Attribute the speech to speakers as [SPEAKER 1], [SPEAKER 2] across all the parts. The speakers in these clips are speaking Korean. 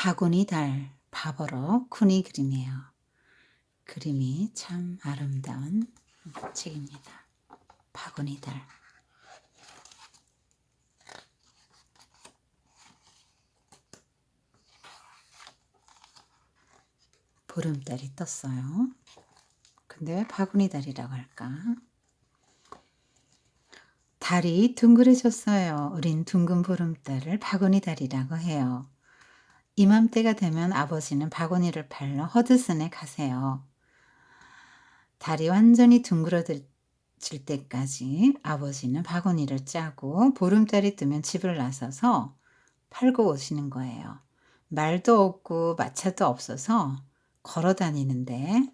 [SPEAKER 1] 바구니 달 바버러 쿠니 그림이에요. 그림이 참 아름다운 책입니다. 바구니 달. 보름달이 떴어요. 근데 왜 바구니 달이라고 할까? 달이 둥그레졌어요. 우린 둥근 보름달을 바구니 달이라고 해요. 이맘때가 되면 아버지는 바구니를 팔러 허드슨에 가세요. 달이 완전히 둥그러질 때까지 아버지는 바구니를 짜고 보름달이 뜨면 집을 나서서 팔고 오시는 거예요. 말도 없고 마차도 없어서 걸어 다니는데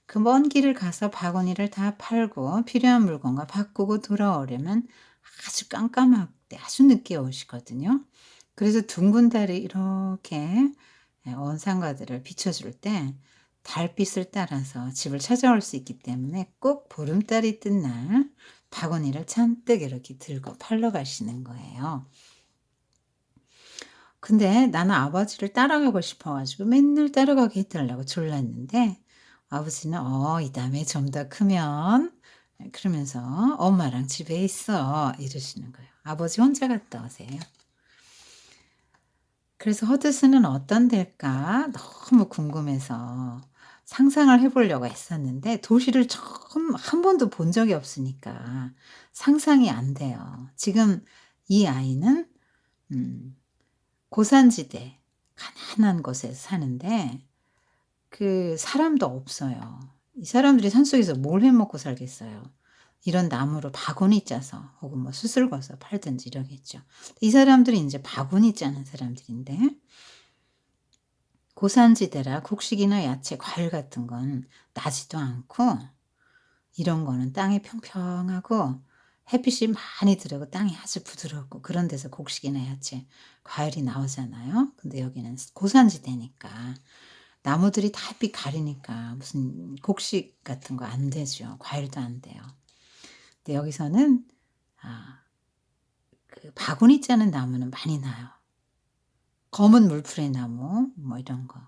[SPEAKER 1] 그 먼 길을 가서 바구니를 다 팔고 필요한 물건과 바꾸고 돌아오려면 아주 깜깜할 때 아주 늦게 오시거든요. 그래서 둥근 달이 이렇게 원상가들을 비춰줄 때 달빛을 따라서 집을 찾아올 수 있기 때문에 꼭 보름달이 뜬 날 바구니를 잔뜩 이렇게 들고 팔러 가시는 거예요. 근데 나는 아버지를 따라가고 싶어 가지고 맨날 따라가게 해 달라고 졸랐는데 아버지는 이 다음에 좀 더 크면 그러면서 "엄마랑 집에 있어." 이러시는 거예요. 아버지 혼자 갔다 오세요. 그래서 허드슨은 어떤 데일까 너무 궁금해서 상상을 해 보려고 했었는데 도시를 처음 한 번도 본 적이 없으니까 상상이 안 돼요. 지금 이 아이는 고산지대 가난한 곳에서 사는데 그 사람도 없어요. 이 사람들이 산속에서 뭘 해 먹고 살겠어요. 이런 나무로 바구니 짜서 혹은 뭐 수슬 거서 팔든지 이러겠죠. 이 사람들이 인제 바구니 짜는 사람들인데 고산지대라 곡식이나 야채, 과일 같은 건 나지도 않고 이런 거는 땅이 평평하고 햇빛이 많이 들어오고 땅이 아주 부드럽고 그런 데서 곡식이나 야채, 과일이 나오잖아요. 근데 여기는 고산지대니까 나무들이 다 햇빛 가리니까 무슨 곡식 같은 거 안 되죠. 과일도 안 돼요. 근데 여기서는 그 바구니 짜는 나무는 많이 나요. 검은 물풀의 나무 뭐 이런 거.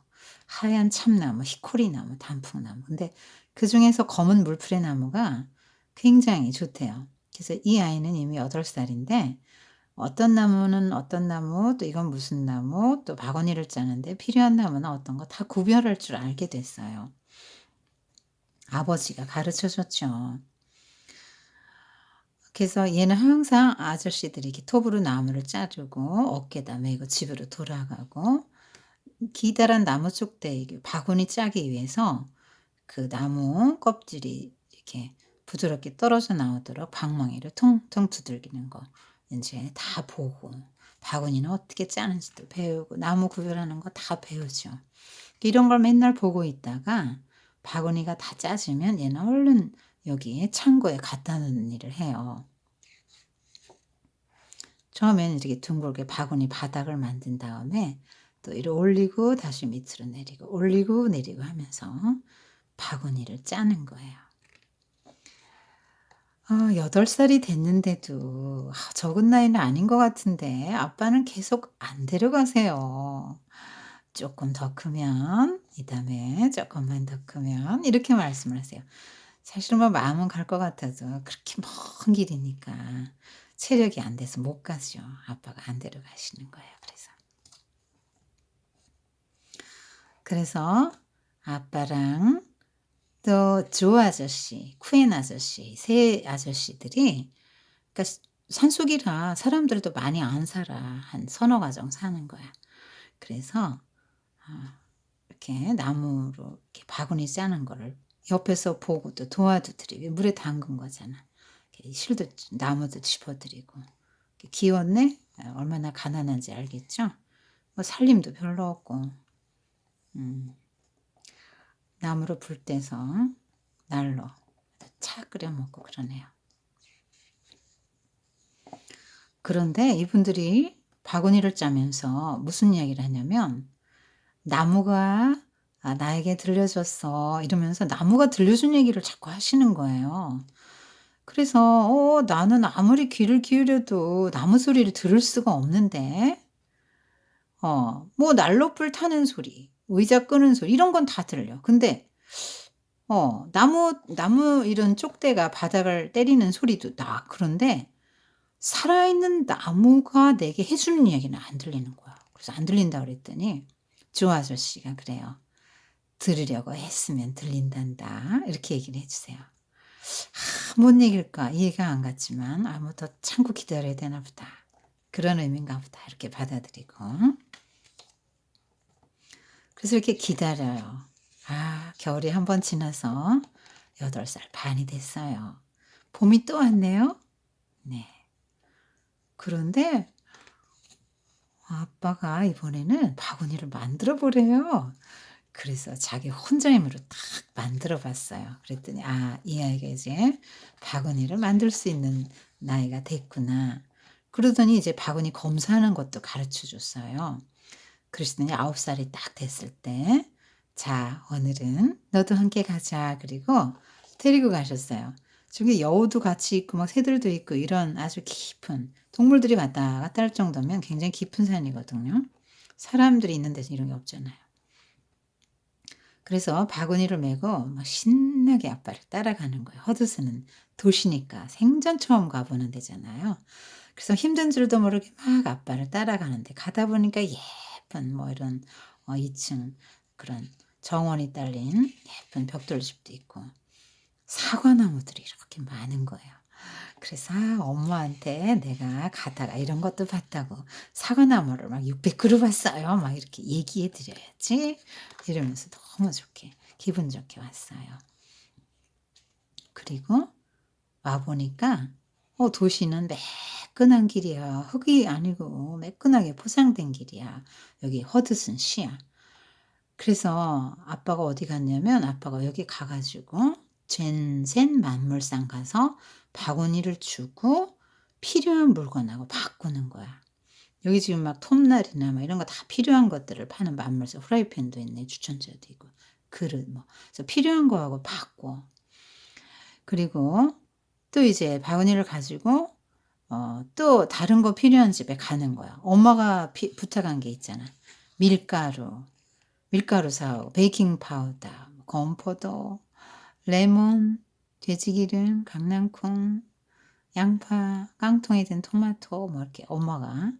[SPEAKER 1] 하얀 참나무, 히코리나무, 단풍나무. 근데 그중에서 검은 물풀의 나무가 굉장히 좋대요. 그래서 이 아이는 이미 8 살인데 어떤 나무는 어떤 나무, 또 이건 무슨 나무, 또 바구니를 짜는데 필요한 나무는 어떤 거 다 구별할 줄 알게 됐어요. 아버지가 가르쳐 줬죠. 그래서 얘는 항상 아저씨들이 이렇게 톱으로 나무를 자르고 어깨에다 메고 집으로 돌아가고 기다란 나무 쪽대 바구니 짜기 위해서 그 나무 껍질이 이렇게 부드럽게 떨어져 나오도록 방망이를 퉁퉁 두들기는 거 인제 다 보고 바구니는 어떻게 짜는지도 배우고 나무 구별하는 거 다 배우죠. 이런 걸 맨날 보고 있다가 바구니가 다 짜지면 얘는 얼른 여기 창고에 갖다 놓는 일을 해요. 처음에는 이렇게 둥글게 바구니 바닥을 만든 다음에 또 이리 올리고 다시 밑으로 내리고 올리고 내리고 하면서 바구니를 짜는 거예요. 8 살이 됐는데도 적은 나이는 아닌 것 같은데 아빠는 계속 안 데려가세요. "쪼끔 더 크면 이다음에 쪼끔만 더 크면." 이렇게 말씀을 하세요. 사실은 뭐 마음은 갈 것 같아도 그렇게 먼 길이니까 체력이 안 돼서 못 가죠. 아빠가 안 데려가시는 거예요 그래서. 그래서 아빠랑 또 조 아저씨, 쿠엔 아저씨 세 아저씨들이 그러니까 산속이라 사람들도 많이 안 살아. 한 서너 가정 사는 거야. 그래서 이렇게 나무로 이렇게 바구니 짜는 거를 옆에서 보고 또 도와도 드리고 물에 담근 거잖아. 이렇게 실도 나무도 짚어 드리고. "귀엽네?" 얼마나 가난한지 알겠죠? 뭐 살림도 별로 없고 음 나무로 불 떼서 난로 차 끓여 먹고 그러네요. 그런데 이분들이 바구니를 짜면서 무슨 이야기를 하냐면 "나무가 나에게 들려줬어." 이러면서 나무가 들려준 얘기를 자꾸 하시는 거예요. 그래서 나는 아무리 귀를 기울여도 나무 소리를 들을 수가 없는데 뭐 난로불 타는 소리, 의자 끄는 소리 이런 건 다 들려. 근데 나무 이런 쪽대가 바닥을 때리는 소리도 나. 그런데 살아있는 나무가 내게 해 주는 이야기는 안 들리는 거야. 그래서 "안 들린다." 그랬더니 조 아저씨가 그래요. "들으려고 했으면 들린단다." 이렇게 얘기를 해 주세요. 뭔 얘기일까 이해가 안 갔지만 '아 뭐 더 참고 기다려야 되나 보다. 그런 의미인가 보다.' 이렇게 받아들이고 그래서 이렇게 기다려요. 겨울이 한 번 지나서 8살 반이 됐어요. 봄이 또 왔네요. 네. 그런데 아빠가 이번에는 바구니를 만들어 보래요. 그래서 자기 혼자 힘으로 딱 만들어 봤어요. 그랬더니 '아 이 아이가 이제 바구니를 만들 수 있는 나이가 됐구나.' 그러더니 이제 바구니 검사하는 것도 가르쳐 줬어요. 그러시더니 9 살이 딱 됐을 때 "자 오늘은 너도 함께 가자." 그리고 데리고 가셨어요. 저기 여우도 같이 있고 막 새들도 있고 이런 아주 깊은 동물들이 왔다 갔다 할 정도면 굉장히 깊은 산이거든요. 사람들이 있는 데서 이런 게 없잖아요. 그래서 바구니를 메고 막 신나게 아빠를 따라가는 거예요. 허드슨은 도시니까 생전 처음 가 보는 데잖아요. 그래서 힘든 줄도 모르게 막 아빠를 따라가는데 가다 보니까 예쁜 뭐 이런 2 층 그런 정원이 딸린 예쁜 벽돌집도 있고 사과나무들이 이렇게 많은 거예요. 그래서 엄마한테 내가 가다가 이런 것도 봤다고 "사과나무를 막 600 그루 봤어요." 막 이렇게 얘기해 드려야지 이러면서 너무 좋게 기분 좋게 왔어요. 그리고 와 보니까 도시는 매끈한 길이야. 흙이 아니고 매끈하게 포장된 길이야. 여기 허드슨 시야. 그래서 아빠가 어디 갔냐면 아빠가 여기 가 가지고 젠센 만물상 가서 바구니를 주고 필요한 물건하고 바꾸는 거야. 여기 지금 막 톱날이나 막 이런 거 다 필요한 것들을 파는 만물상 프라이팬도 있네. 주천자도 있고 그릇 뭐. 그래서 필요한 거하고 바꿔. 그리고 또 이제 바구니를 가지고 또 다른 거 필요한 집에 가는 거야. 엄마가 부탁한 게 있잖아. 밀가루. 밀가루 사오고 베이킹 파우더, 뭐 건포도, 레몬, 돼지기름, 강낭콩, 양파, 깡통에 든 토마토 뭐 이렇게 엄마가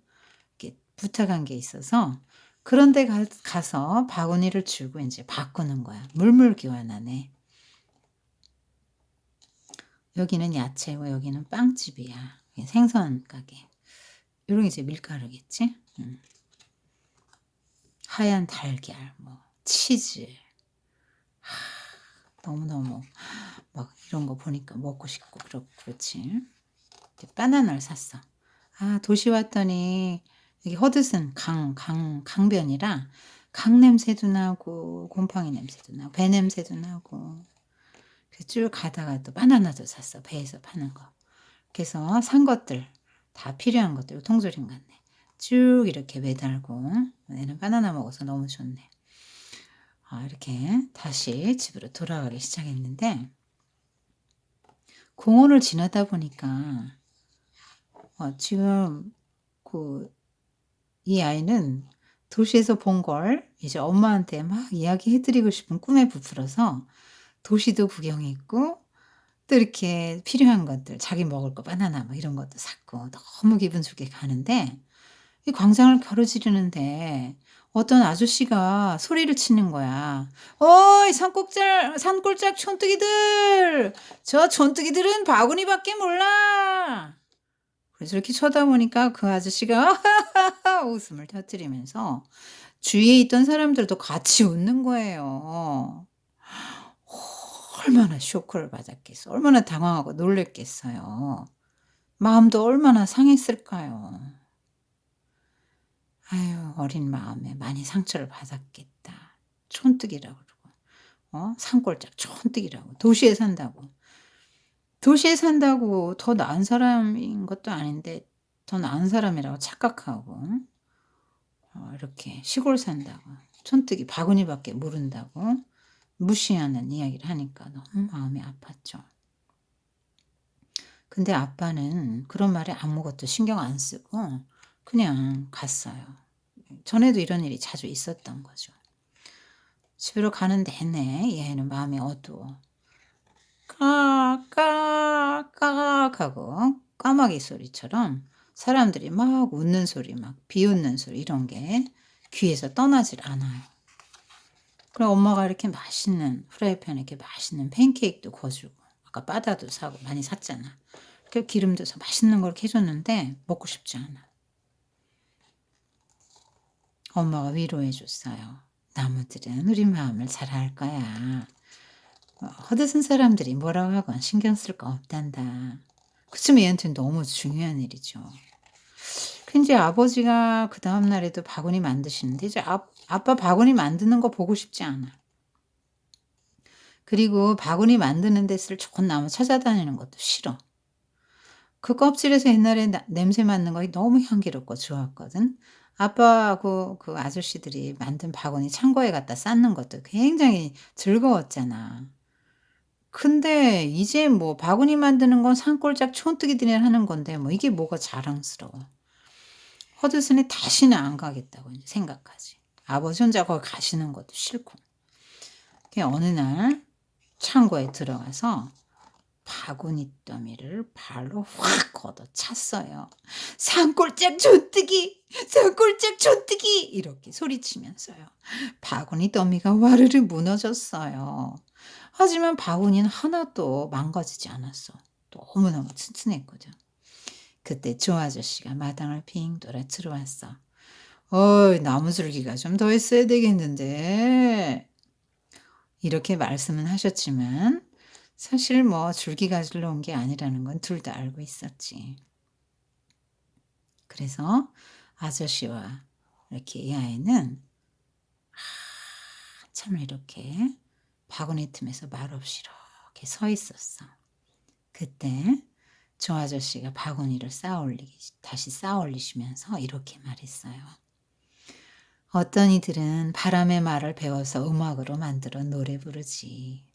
[SPEAKER 1] 이렇게 부탁한 게 있어서 그런 데 가서 바구니를 주고 인제 바꾸는 거야. 물물 교환하네. 여기는 야채고 여기는 빵집이야. 생선 가게. 요런 게 이제 밀가루겠지? 하얀 달걀 뭐 치즈. 너무너무 막 이런 거 보니까 먹고 싶고 그렇지. 이제 바나나를 샀어. 도시 왔더니 여기 허드슨 강변이라 강 냄새도 나고 곰팡이 냄새도 나고 배 냄새도 나고 그래서 쭉 가다가 또 바나나도 샀어, 배에서 파는 거. 그래서 산 것들 다 필요한 것들 통조림 같네. 쭉 이렇게 매달고 얘는 바나나 먹어서 너무 좋네. 이렇게 다시 집으로 돌아가기 시작했는데 공원을 지나다 보니까 지금 그 이 아이는 도시에서 본 걸 이제 엄마한테 막 이야기해 드리고 싶은 꿈에 부풀어서 도시도 구경했고 또 이렇게 필요한 것들 자기 먹을 거 바나나 뭐 이런 것도 샀고 너무 기분 좋게 가는데 이 광장을 가로지르는데 어떤 아저씨가 소리를 치는 거야. "어이 산골짝 촌뜨기들. 저 촌뜨기들은 바구니밖에 몰라." 그래서 이렇게 쳐다보니까 그 아저씨가 웃음을 터뜨리면서 주위에 있던 사람들도 같이 웃는 거예요. 얼마나 쇼크를 받았겠어. 얼마나 당황하고 놀랐겠어요. 마음도 얼마나 상했을까요. 아유 어린 마음에 많이 상처를 받았겠다. 촌뜨기라고 그러고 산골짝 촌뜨기라고 도시에 산다고 더 나은 사람인 것도 아닌데 더 나은 사람이라고 착각하고 이렇게 시골 산다고 촌뜨기 바구니밖에 모른다고 무시하는 이야기를 하니까 너무 마음이 아팠죠. 근데 아빠는 그런 말에 아무것도 신경 안 쓰고 그냥 갔어요. 전에도 이런 일이 자주 있었던 거죠. 집으로 가는 내내 이 아이는 마음이 어두워. "까까까." 하고 까마귀 소리처럼 사람들이 막 웃는 소리, 막 비웃는 소리 이런 게 귀에서 떠나질 않아요. 그럼 엄마가 이렇게 맛있는 프라이팬에 이렇게 맛있는 팬케이크도 구워 주고 아까 바다도 사고 많이 샀잖아. 그 기름도 사 맛있는 걸 이렇게 해 줬는데 먹고 싶지 않아. 엄마가 위로해 줬어요. "나무들은 우리 마음을 잘 알 거야. 허드슨 사람들이 뭐라고 하건 신경 쓸 거 없단다." 그치만 얘한테는 너무 중요한 일이죠. 그 인제 아버지가 그다음 날에도 바구니 만드시는데 이제 아빠 바구니 만드는 거 보고 싶지 않아. 그리고 바구니 만드는 데 쓸 좋은 나무 찾아다니는 것도 싫어. 그 껍질에서 옛날에 냄새 맡는 거 너무 향기롭고 좋았거든. 아빠하고 그 아저씨들이 만든 바구니 창고에 갖다 쌓는 것도 굉장히 즐거웠잖아. 근데 이제 뭐 바구니 만드는 건 산골짝 촌뜨기들이 하는 건데 뭐 이게 뭐가 자랑스러워. 허드슨에 다시는 안 가겠다고 인제 생각하지. 아버지 혼자 거기 가시는 것도 싫고. 그 어느 날 창고에 들어가서 바구니 더미를 발로 확 걷어찼어요. "산골짝 촌뜨기! 산골짝 촌뜨기!" 이렇게 소리치면서요. 바구니 더미가 와르르 무너졌어요. 하지만 바구니는 하나도 망가지지 않았어. 너무너무 튼튼했거든. 그때 조 아저씨가 마당을 빙 돌아 들어왔어. "어이 나무줄기가 좀 더 있어야 되겠는데." 이렇게 말씀은 하셨지만 사실 뭐 줄기 가지러 온 게 아니라는 건 둘 다 알고 있었지. 그래서 아저씨와 이렇게 이 아이는 한참을 이렇게 바구니 틈에서 말없이 이렇게 서 있었어. 그때 조 아저씨가 바구니를 다시 쌓아 올리시면서 이렇게 말했어요. "어떤 이들은 바람의 말을 배워서 음악으로 만들어 노래 부르지.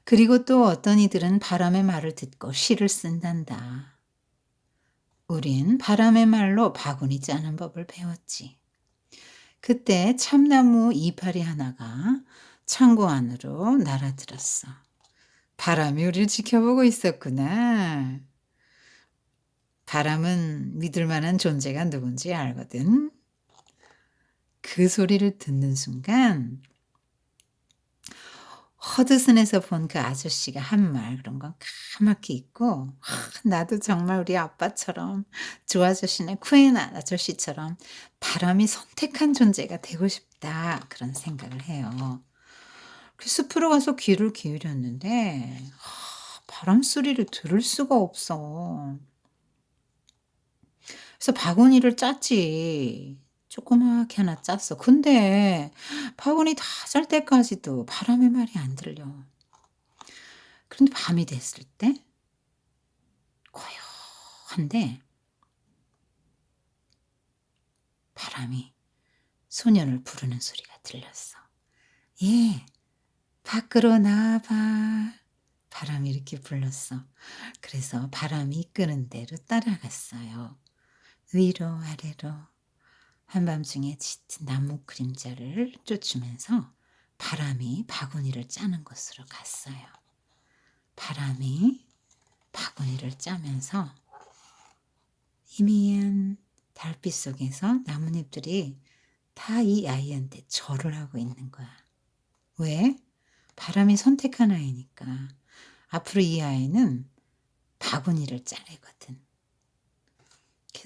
[SPEAKER 1] 그리고 또 어떤 이들은 바람의 말을 듣고 시를 쓴단다. 우린 바람의 말로 바구니 짜는 법을 배웠지." 그때 참나무 이파리 하나가 창고 안으로 날아들었어. 바람이 우리를 지켜보고 있었구나. 바람은 믿을 만한 존재가 누군지 알거든. 그 소리를 듣는 순간 허드슨에서 본 그 아저씨가 한 말 그런 건 까맣게 잊고 나도 정말 우리 아빠처럼 조 아저씨네 쿠엔 아저씨처럼 '바람이 선택한 존재가 되고 싶다.' 그런 생각을 해요. 그 숲으로 가서 귀를 기울였는데 바람 소리를 들을 수가 없어. 그래서 바구니를 짰지. 조그맣게 하나 짰어. 근데 바구니 다 짤 때까지도 바람의 말이 안 들려. 그런데 밤이 됐을 때 고요한데 바람이 소년을 부르는 소리가 들렸어. "예. 밖으로 나와 봐." 바람이 이렇게 불렀어. 그래서 바람이 이끄는 대로 따라갔어요. 위로 아래로 한밤중에 짙은 나무 그림자를 쫓으면서 바람이 바구니를 짜는 곳으로 갔어요. 바람이 바구니를 짜면서 희미한 달빛 속에서 나뭇잎들이 다 이 아이한테 절을 하고 있는 거야. 왜? 바람이 선택한 아이니까. 앞으로 이 아이는 바구니를 짜래거든.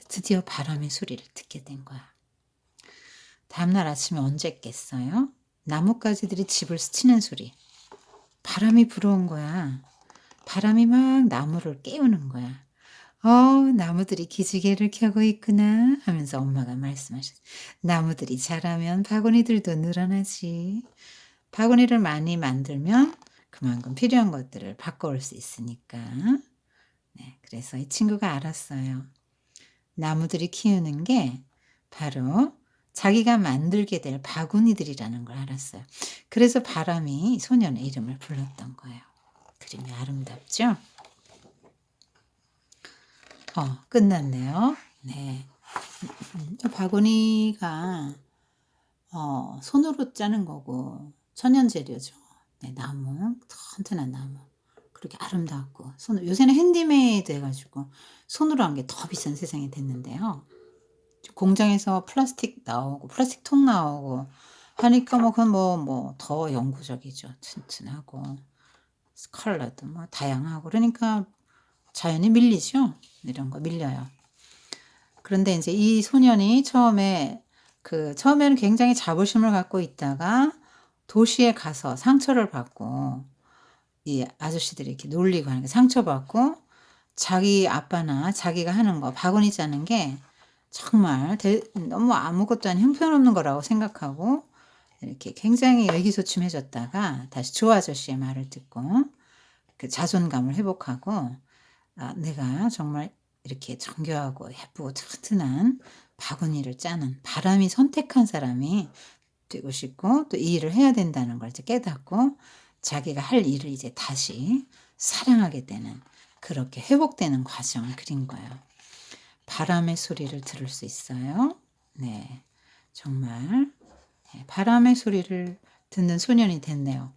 [SPEAKER 1] 드디어 바람의 소리를 듣게 된 거야. 다음날 아침에 언제 깼어요? 나뭇가지들이 집을 스치는 소리. 바람이 불어온 거야. 바람이 막 나무를 깨우는 거야. 나무들이 기지개를 켜고 있구나." 하면서 엄마가 말씀하셨어요. "나무들이 자라면 바구니들도 늘어나지. 바구니를 많이 만들면 그만큼 필요한 것들을 바꿔올 수 있으니까." 네, 그래서 이 친구가 알았어요. 나무들이 키우는 게 바로 자기가 만들게 될 바구니들이라는 걸 알았어요. 그래서 바람이 소년의 이름을 불렀던 거예요. 그림이 아름답죠? 끝났네요. 네. 저 바구니가 손으로 짜는 거고 천연 재료죠. 네, 나무, 튼튼한 나무. 그렇게 아름답고 요새는 핸디메이드 해 가지고 손으로 한 게 더 비싼 세상이 됐는데요. 공장에서 플라스틱 나오고 플라스틱 통 나오고 하니까 뭐 그건 더 영구적이죠. 튼튼하고 컬러도 뭐 다양하고 그러니까 자연히 밀리죠. 이런 거 밀려요. 그런데 인제 이 소년이 처음에는 굉장히 자부심을 갖고 있다가 도시에 가서 상처를 받고 이 아저씨들이 이렇게 놀리고 하는 게 상처받고 자기 아빠나 자기가 하는 거 바구니 짜는 게 정말 너무 아무것도 아닌 형편없는 거라고 생각하고 이렇게 굉장히 의기소침해졌다가 다시 조 아저씨의 말을 듣고 그 자존감을 회복하고 '아 내가 정말 이렇게 정교하고 예쁘고 튼튼한 바구니를 짜는 바람이 선택한 사람이 되고 싶고 또 이 일을 해야 된다는 걸 이제 깨닫고 자기가 할 일을 이제 다시 사랑하게 되는 그렇게 회복되는 과정을 그린 거예요. 바람의 소리를 들을 수 있어요. 네. 정말 바람의 소리를 듣는 소년이 됐네요.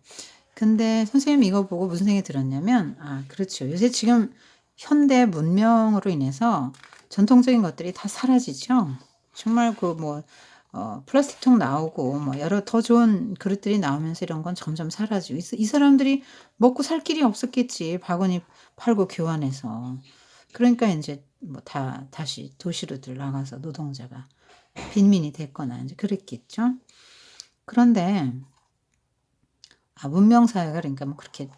[SPEAKER 1] 근데 선생님이 이거 보고 무슨 생각이 들었냐면 그렇죠. 요새 지금 현대 문명으로 인해서 전통적인 것들이 다 사라지죠. 정말 플라스틱 통 나오고 여러 더 좋은 그릇들이 나오면서 이런 건 점점 사라지고 이 사람들이 먹고 살 길이 없었겠지. 바구니 팔고 교환해서. 그러니까 인제 다시 도시로들 나가서 노동자가 빈민이 됐거나 인제 그랬겠죠. 그런데 문명 사회가 그러니까 그렇게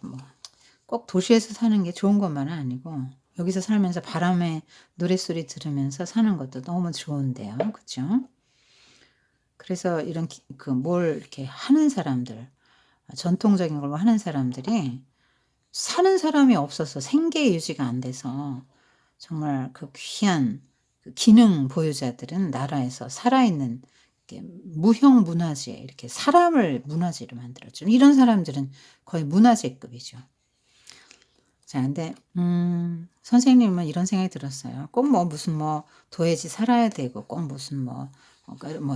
[SPEAKER 1] 꼭 도시에서 사는 게 좋은 것만은 아니고 여기서 살면서 바람의 노랫소리 들으면서 사는 것도 너무 좋은데요. 그죠? 그래서 이런 뭘 이렇게 하는 사람들, 전통적인 걸 하는 사람들이 사는 사람이 없어서 생계 유지가 안 돼서 정말 그 귀한 그 기능 보유자들은 나라에서 살아있는 이렇게 무형 문화재 이렇게 사람을 문화재로 만들었죠. 이런 사람들은 거의 문화재급이죠. 자 근데 선생님은 이런 생각이 들었어요. 꼭 무슨 도회지 살아야 되고 꼭 무슨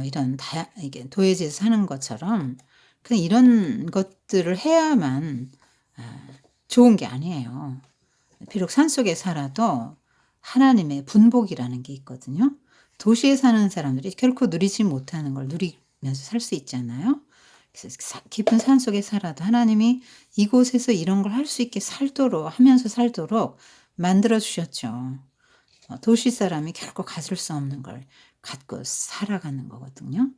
[SPEAKER 1] 이런 이게 도회지에서 사는 것처럼 그냥 이런 것들을 해야만 좋은 게 아니에요. 비록 산속에 살아도 하나님의 분복이라는 게 있거든요. 도시에 사는 사람들이 결코 누리지 못하는 걸 누리면서 살 수 있잖아요. 그래서 깊은 산속에 살아도 하나님이 이곳에서 이런 걸 할 수 있게 살도록 만들어 주셨죠. 도시 사람이 결코 가질 수 없는 걸 갖고 살아가는 거거든요.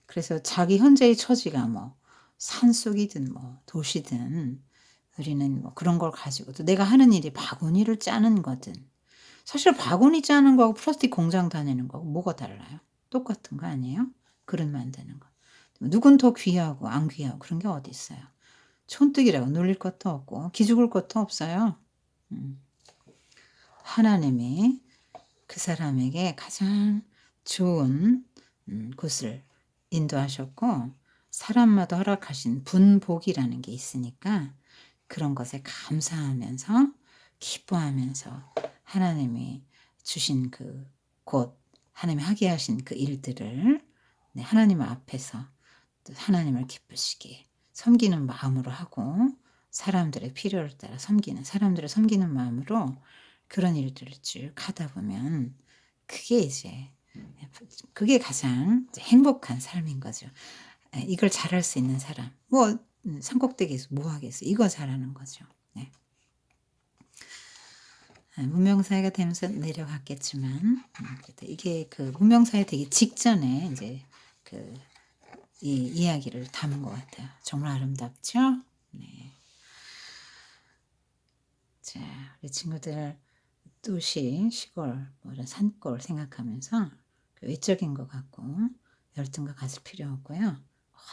[SPEAKER 1] 그래서 자기 현재의 처지가 산속이든 도시든 우리는 그런 걸 가지고 또 내가 하는 일이 바구니를 짜는 거든 사실 바구니 짜는 거하고 플라스틱 공장 다니는 거하고 뭐가 달라요? 똑같은 거 아니에요? 그릇 만드는 거. 누군 더 귀하고 안 귀하고 그런 게 어디 있어요. 촌뜨기라고 놀릴 것도 없고 기죽을 것도 없어요. 음. 하나님이 그 사람에게 가장 좋은 곳을 인도하셨고 사람마다 허락하신 분복이라는 게 있으니까 그런 것에 감사하면서 기뻐하면서 하나님이 주신 그 곳 하나님이 하게 하신 그 일들을 하나님 앞에서 또 하나님을 기쁘시게 섬기는 마음으로 하고 사람들의 필요를 따라 사람들을 섬기는 마음으로 그런 일들을 쭉 하다 보면 그게 이제 그게 가장 이제 행복한 삶인 거죠. 이걸 잘할 수 있는 사람. 산꼭대기에서 뭐 하겠어. 이거 잘하는 거죠. 네. 문명 사회가 되면서 내려갔겠지만 그래도 이게 그 문명 사회 되기 직전에 인제 이 이야기를 담은 것 같아요. 정말 아름답죠? 네. 자 우리 친구들 도시, 시골 이런 산골 생각하면서 외적인 것 갖고 열등과 가질 필요 없고요.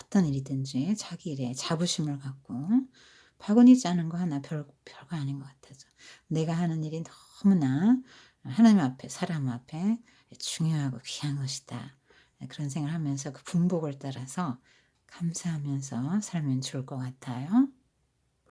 [SPEAKER 1] 어떤 일이든지 자기 일에 자부심을 갖고 바구니 짜는 거 하나 별거 아닌 것 같아서 내가 하는 일이 너무나 하나님 앞에 사람 앞에 중요하고 귀한 것이다. 그런 생각을 하면서 그 분복을 따라서 감사하면서 살면 좋을 것 같아요.